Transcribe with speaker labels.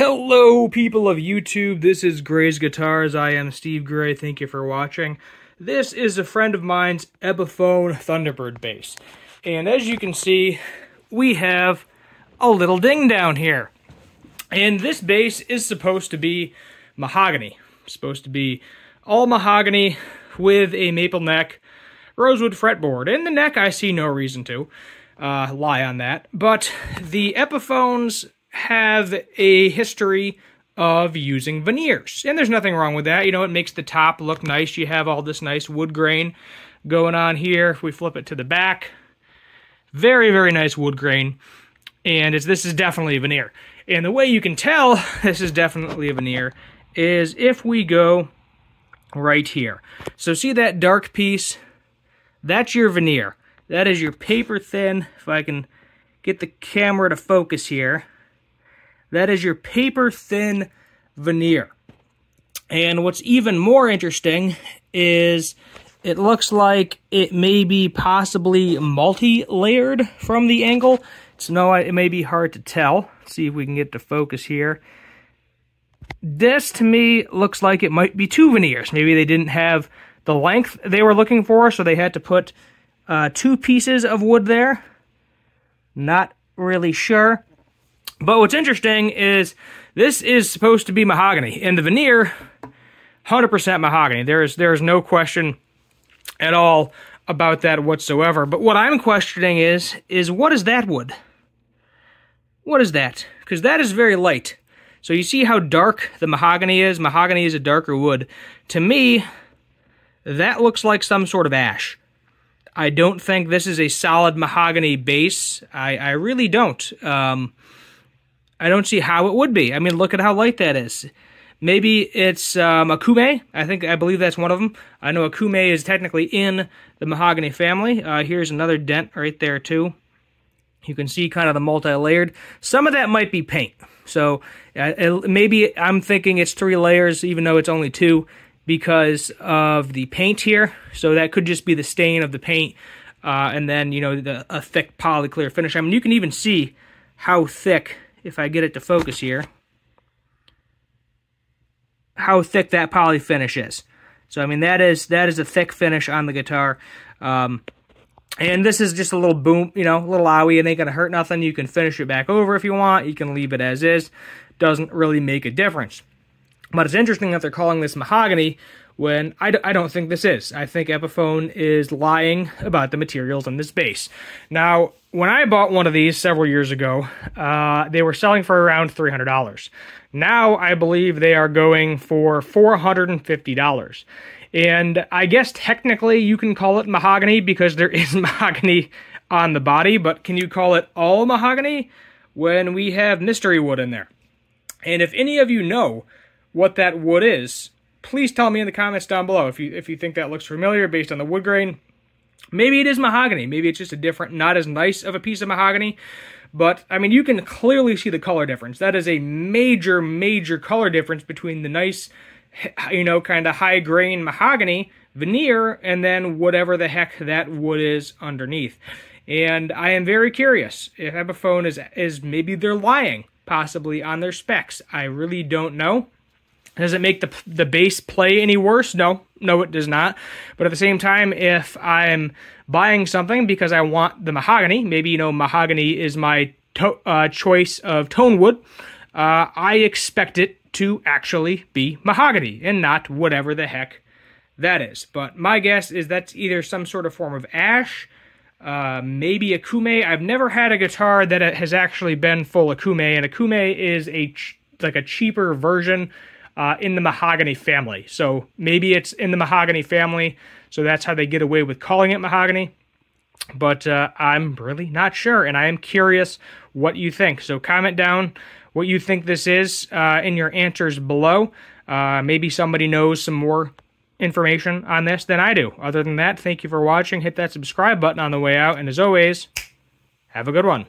Speaker 1: Hello, people of YouTube. This is Gray's Guitars. I am Steve Gray. Thank you for watching. This is a friend of mine's Epiphone Thunderbird bass. And as you can see, we have a little ding down here. And this bass is supposed to be mahogany. It's supposed to be all mahogany with a maple neck, rosewood fretboard. And the neck, I see no reason to lie on that. But the Epiphones have a history of using veneers. And there's nothing wrong with that. You know, it makes the top look nice. You have all this nice wood grain going on here. If we flip it to the back, very, very nice wood grain. And this is definitely a veneer. And the way you can tell this is definitely a veneer is if we go right here. So see that dark piece? That's your veneer. That is your paper thin, if I can get the camera to focus here. That is your paper thin veneer. And what's even more interesting is it looks like it may be possibly multi-layered from the angle. So it may be hard to tell. Let's see if we can get to focus here. This, to me, looks like it might be two veneers. Maybe they didn't have the length they were looking for, so they had to put two pieces of wood there. Not really sure. But what's interesting is this is supposed to be mahogany, and the veneer, 100% mahogany. There is no question at all about that whatsoever. But what I'm questioning is what is that wood? What is that? Because that is very light. So you see how dark the mahogany is? Mahogany is a darker wood. To me, that looks like some sort of ash. I don't think this is a solid mahogany base. I really don't. I don't see how it would be. I mean, look at how light that is. Maybe it's a kume. I believe that's one of them. I know a kume is technically in the mahogany family. Here's another dent right there too. You can see kind of the multi-layered. Some of that might be paint. So maybe I'm thinking it's 3 layers, even though it's only 2, because of the paint here. So that could just be the stain of the paint, and then, you know, a thick polyclear finish. I mean, you can even see how thick, if I get it to focus here, how thick that poly finish is. So I mean, that is a thick finish on the guitar. And this is just a little boom, you know, a little owie. It ain't gonna hurt nothing. You can finish it back over if you want. You can leave it as is. Doesn't really make a difference. But it's interesting that they're calling this mahogany when I don't think this is. I think Epiphone is lying about the materials in this bass. Now, when I bought one of these several years ago, they were selling for around $300. Now, I believe they are going for $450. And I guess technically you can call it mahogany because there is mahogany on the body, but can you call it all mahogany when we have mystery wood in there? And if any of you know what that wood is, please tell me in the comments down below if you think that looks familiar based on the wood grain. Maybe it is mahogany. Maybe it's just a different, not as nice of a piece of mahogany. But, I mean, you can clearly see the color difference. That is a major, major color difference between the nice, you know, kind of high-grain mahogany veneer and then whatever the heck that wood is underneath. And I am very curious if Epiphone is maybe they're lying, possibly, on their specs. I really don't know. Does it make the bass play any worse? No, it does not. But at the same time, if I'm buying something because I want the mahogany, maybe, you know, mahogany is my choice of tone wood, I expect it to actually be mahogany and not whatever the heck that is. But my guess is that's either some sort of form of ash, maybe a kume. I've never had a guitar that has actually been full of kume, and a kume is like a cheaper version in the mahogany family. So maybe it's in the mahogany family, so that's how they get away with calling it mahogany. But I'm really not sure, and I am curious what you think. So comment down what you think this is in your answers below. Maybe somebody knows some more information on this than I do. Other than that, thank you for watching. Hit that subscribe button on the way out, and as always, have a good one.